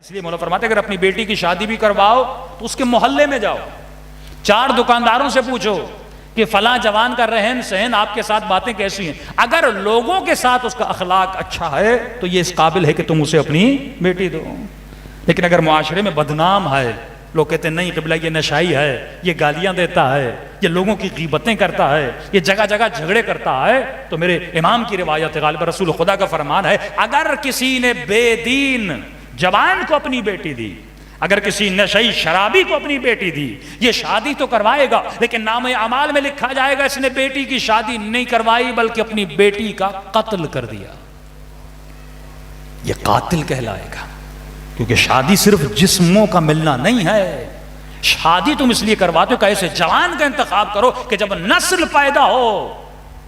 اس لیے مولا فرماتے ہیں اگر اپنی بیٹی کی شادی بھی کرواؤ تو اس کے محلے میں جاؤ، 4 دکانداروں سے پوچھو کہ فلاں جوان کا رہن سہن آپ کے ساتھ باتیں کیسی ہیں، اگر لوگوں کے ساتھ اس کا اخلاق اچھا ہے تو یہ اس قابل ہے کہ تم اسے اپنی بیٹی دو۔ لیکن اگر معاشرے میں بدنام ہے، لوگ کہتے ہیں نہیں قبلہ یہ نشائی ہے، یہ گالیاں دیتا ہے، یہ لوگوں کی غیبتیں کرتا ہے، یہ جگہ جگہ جھگڑے کرتا ہے، تو میرے امام کی روایت غالب رسول خدا کا فرمان ہے اگر کسی نے بے دین جوان کو اپنی بیٹی دی، اگر کسی نشئی شرابی کو اپنی بیٹی دی، یہ شادی تو کروائے گا لیکن نام اعمال میں لکھا جائے گا اس نے بیٹی کی شادی نہیں کروائی بلکہ اپنی بیٹی کا قتل کر دیا، یہ قاتل کہلائے گا۔ کیونکہ شادی صرف جسموں کا ملنا نہیں ہے، شادی تم اس لیے کرواتے ہو کہ ایسے جوان کا انتخاب کرو کہ جب نسل پیدا ہو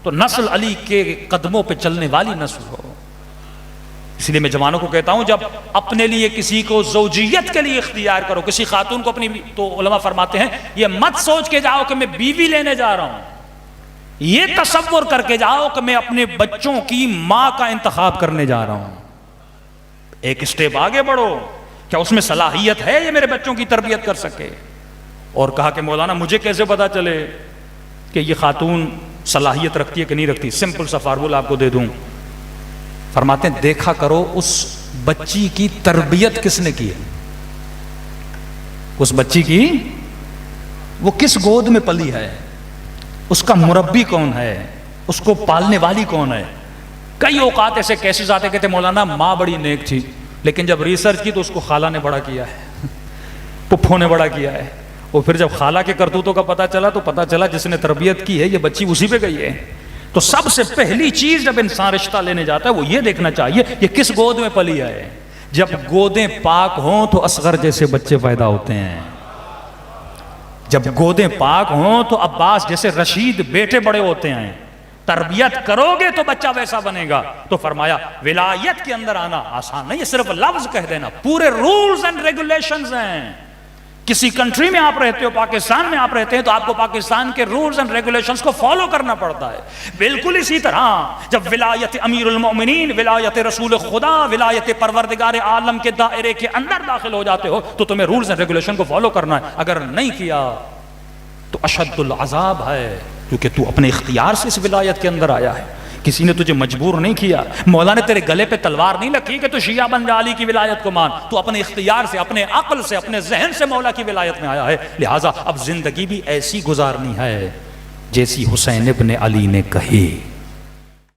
تو نسل علی کے قدموں پہ چلنے والی نسل ہو۔ اس لیے میں جوانوں کو کہتا ہوں جب اپنے لیے کسی کو زوجیت کے لیے اختیار کرو، کسی خاتون کو اپنی، تو علماء فرماتے ہیں یہ مت سوچ کے جاؤ کہ میں بیوی لینے جا رہا ہوں، یہ تصور کر کے جاؤ کہ میں اپنے بچوں کی ماں کا انتخاب کرنے جا رہا ہوں۔ ایک اسٹیپ آگے بڑھو، کیا اس میں صلاحیت ہے یہ میرے بچوں کی تربیت کر سکے؟ اور کہا کہ مولانا مجھے کیسے پتا چلے کہ یہ خاتون صلاحیت رکھتی ہے کہ نہیں رکھتی؟ سمپل سا فارمولا آپ کو دے دوں، فرماتے ہیں دیکھا کرو اس بچی کی تربیت کس نے کی ہے، اس بچی کی وہ کس گود میں پلی ہے، اس کا مربی کون ہے، اس کو پالنے والی کون ہے۔ کئی اوقات ایسے کیسز آتے کہتے مولانا ماں بڑی نیک تھی لیکن جب ریسرچ کی تو اس کو خالہ نے بڑا کیا ہے، پپھوں نے بڑا کیا ہے، اور پھر جب خالہ کے کرتوتوں کا پتہ چلا تو پتہ چلا جس نے تربیت کی ہے یہ بچی اسی پہ گئی ہے۔ تو سب سے پہلی چیز جب انسان رشتہ لینے جاتا ہے وہ یہ دیکھنا چاہیے یہ کس گود میں پلی ہے۔ جب گودیں پاک ہوں تو اصغر جیسے بچے پیدا ہوتے ہیں، جب گودیں پاک ہوں تو عباس جیسے رشید بیٹے بڑے ہوتے ہیں۔ تربیت کرو گے تو بچہ ویسا بنے گا۔ تو فرمایا ولایت کے اندر آنا آسان نہیں ہے، صرف لفظ کہہ دینا، پورے رولز اینڈ ریگولیشنز ہیں۔ کسی کنٹری میں آپ رہتے ہو، پاکستان میں آپ رہتے ہیں تو آپ کو پاکستان کے رولز اینڈ ریگولیشنز کو فالو کرنا پڑتا ہے۔ بالکل اسی طرح جب ولایت امیر المؤمنین، ولایت رسول خدا، ولایت پروردگار عالم کے دائرے کے اندر داخل ہو جاتے ہو تو تمہیں رولز اینڈ ریگولیشن کو فالو کرنا ہے، اگر نہیں کیا تو اشد العذاب ہے، کیونکہ تو اپنے اختیار سے اس ولایت کے اندر آیا ہے، کسی نے تجھے مجبور نہیں کیا، مولا نے تیرے گلے پہ تلوار نہیں رکھی کہ تو شیعہ بن جا، علی کی ولایت کو مان، تو اپنے اختیار سے، اپنے عقل سے، اپنے ذہن سے مولا کی ولایت میں آیا ہے۔ لہٰذا اب زندگی بھی ایسی گزارنی ہے جیسی حسین ابن علی نے کہی۔